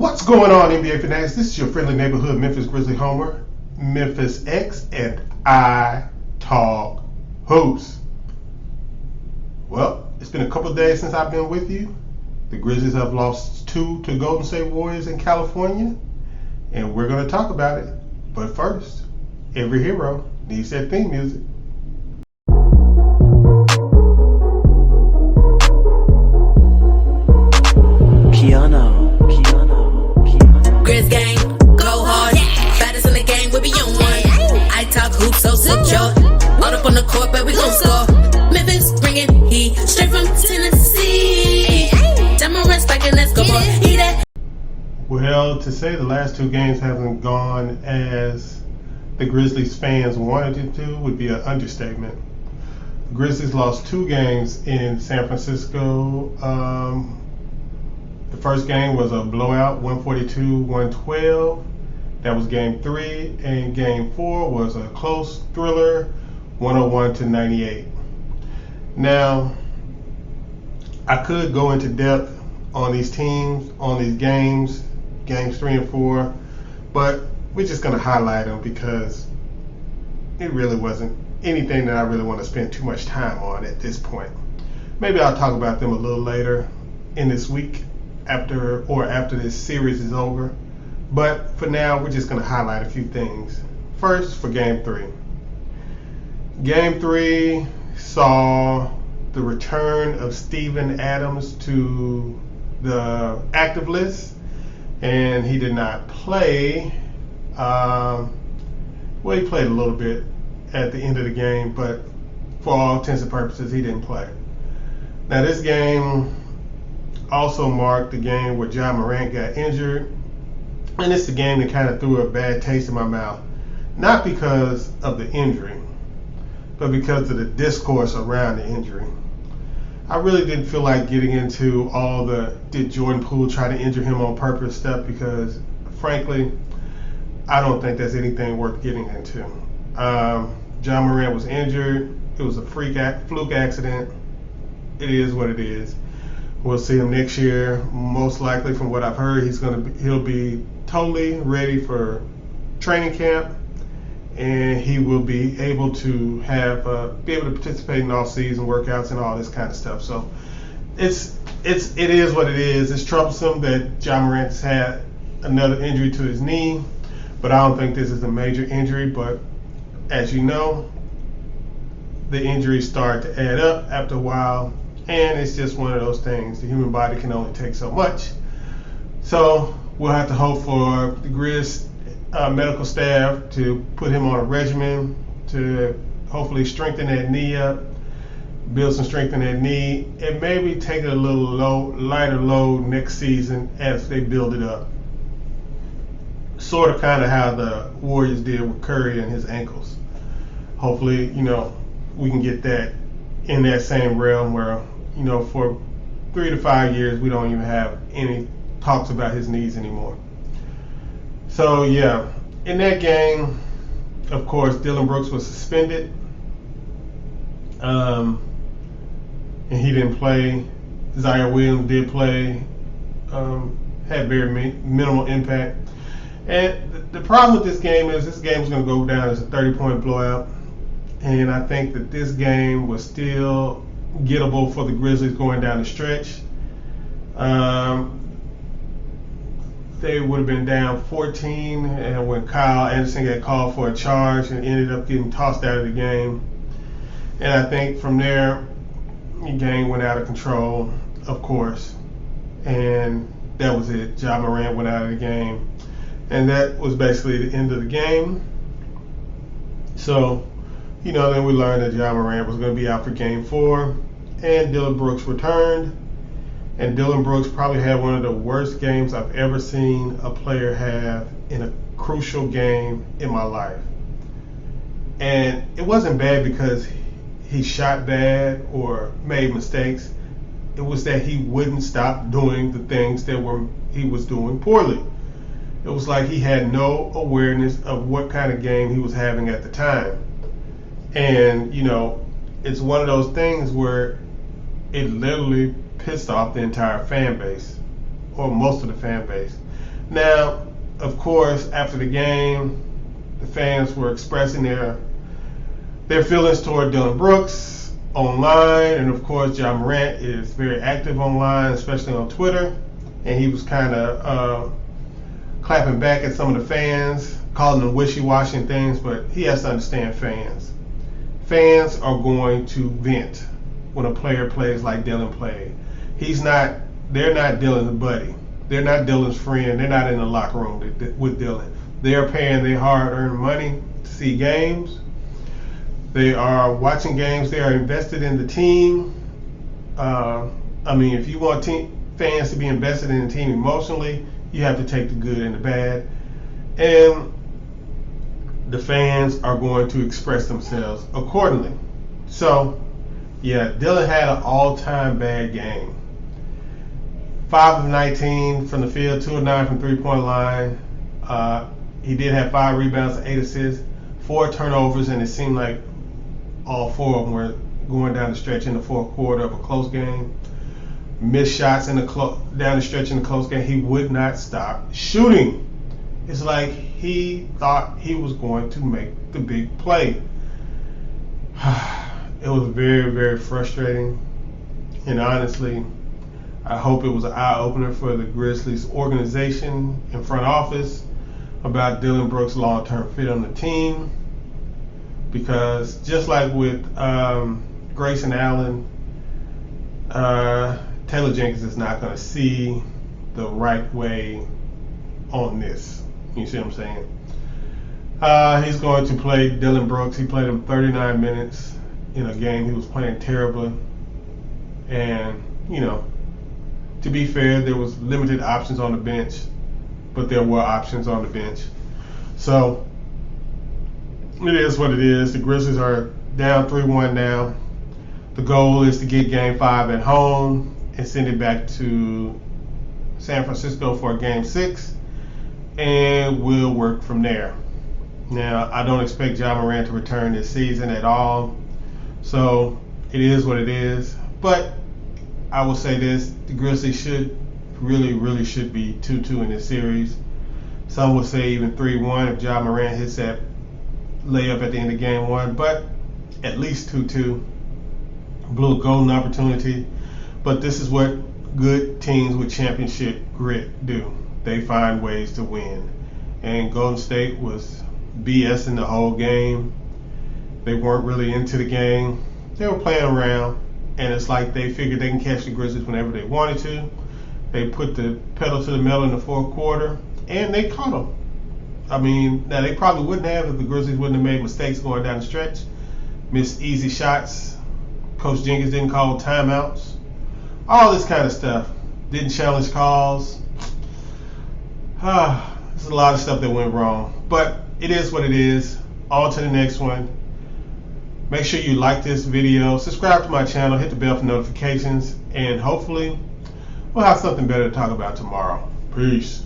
What's going on, NBA fanatics? This is your friendly neighborhood Memphis Grizzly homer, Memphis X, and I talk hoops. Well, it's been a couple of days since I've been with you. The Grizzlies have lost 2 to Golden State Warriors in California, and we're going to talk about it. But first, every hero needs their theme music. Piano. Grizz gang, go hard. Baddest in the game, we be on one. I talk hoops, so secure. All up on the court, but we gon' score. Memphis bringing heat straight from Tennessee. Demarest back and let's go for it. Well, to say the last 2 games haven't gone as the Grizzlies fans wanted it to would be an understatement. The Grizzlies lost 2 games in San Francisco. The first game was a blowout, 142-112. That was game 3. And game 4 was a close thriller, 101-98. Now, I could go into depth on these teams, on these games 3 and 4, but we're just going to highlight them because it really wasn't anything that I really want to spend too much time on at this point. Maybe I'll talk about them a little later in this week after this series is over. But for now, we're just going to highlight a few things. First, for game 3. Game 3 saw the return of Steven Adams to the active list, and he did not play. Well, he played a little bit at the end of the game, but for all intents and purposes, he didn't play. Now, this game also marked the game where Ja Morant got injured, and it's the game that kind of threw a bad taste in my mouth, not because of the injury, but because of the discourse around the injury. I really didn't feel like getting into all the did Jordan Poole try to injure him on purpose stuff, because frankly, I don't think that's anything worth getting into. Ja Morant was injured. It was a fluke accident. It is what it is. We'll see him next year. Most likely, from what I've heard, he'll be totally ready for training camp, and he will be able to be able to participate in all-season workouts and all this kind of stuff. So it is what it is. It's troublesome that Ja Morant's had another injury to his knee, but I don't think this is a major injury. But as you know, the injuries start to add up after a while. And it's just one of those things. The human body can only take so much. So we'll have to hope for the Grizz medical staff to put him on a regimen to hopefully strengthen that knee up, build some strength in that knee, and maybe take it a little lighter load next season as they build it up. Sort of kind of how the Warriors did with Curry and his ankles. Hopefully, we can get that in that same realm where, for 3 to 5 years, we don't even have any talks about his knees anymore. So, yeah, in that game, of course, Dillon Brooks was suspended. And he didn't play. Zion Williams did play. Had very minimal impact. And the problem with this game is this game is going to go down as a 30-point blowout. And I think that this game was still gettable for the Grizzlies going down the stretch. They would have been down 14, and when Kyle Anderson got called for a charge and ended up getting tossed out of the game. And I think from there, the game went out of control, of course. And that was it. Ja Morant went out of the game. And that was basically the end of the game. So, then we learned that Ja Morant was going to be out for game 4, and Dillon Brooks returned. And Dillon Brooks probably had one of the worst games I've ever seen a player have in a crucial game in my life. And it wasn't bad because he shot bad or made mistakes. It was that he wouldn't stop doing the things that he was doing poorly. It was like he had no awareness of what kind of game he was having at the time. And, it's one of those things where it literally pissed off the entire fan base, or most of the fan base. Now, of course, after the game, the fans were expressing their feelings toward Dillon Brooks online, and of course, Ja Morant is very active online, especially on Twitter, and he was kind of clapping back at some of the fans, calling them wishy-washy and things, but he has to understand fans. Fans are going to vent when a player plays like Dillon played. They're not Dillon's buddy. They're not Dillon's friend. They're not in the locker room with Dillon. They are paying their hard-earned money to see games. They are watching games. They are invested in the team. If you want fans to be invested in the team emotionally, you have to take the good and the bad. And the fans are going to express themselves accordingly. So, yeah, Dillon had an all-time bad game. 5 of 19 from the field, 2 of 9 from three-point line. He did have 5 rebounds and 8 assists, 4 turnovers, and it seemed like all 4 of them were going down the stretch in the fourth quarter of a close game. Missed shots down the stretch in the close game. He would not stop shooting. It's like he thought he was going to make the big play. It was very, very frustrating. And honestly, I hope it was an eye-opener for the Grizzlies organization and front office about Dillon Brooks' long-term fit on the team. Because just like with Grayson Allen, Taylor Jenkins is not going to see the right way on this. You see what I'm saying? He's going to play Dillon Brooks. He played him 39 minutes in a game he was playing terribly. And, to be fair, there was limited options on the bench, but there were options on the bench. So, it is what it is. The Grizzlies are down 3-1 now. The goal is to get Game 5 at home and send it back to San Francisco for Game 6, and we'll work from there. Now, I don't expect Ja Morant to return this season at all, so it is what it is. But I will say this, the Grizzlies should really should be 2-2 in this series. Some will say even 3-1 if Ja Morant hits that layup at the end of Game 1, but at least 2-2. Blew a golden opportunity, but this is what good teams with championship grit do. They find ways to win. And Golden State was BSing the whole game. They weren't really into the game. They were playing around, and it's like they figured they can catch the Grizzlies whenever they wanted to. They put the pedal to the metal in the fourth quarter, and they caught them. Now they probably wouldn't have if the Grizzlies wouldn't have made mistakes going down the stretch. Missed easy shots. Coach Jenkins didn't call timeouts. All this kind of stuff. Didn't challenge calls. There's a lot of stuff that went wrong. But it is what it is. On to the next one. Make sure you like this video. Subscribe to my channel. Hit the bell for notifications. And hopefully we'll have something better to talk about tomorrow. Peace.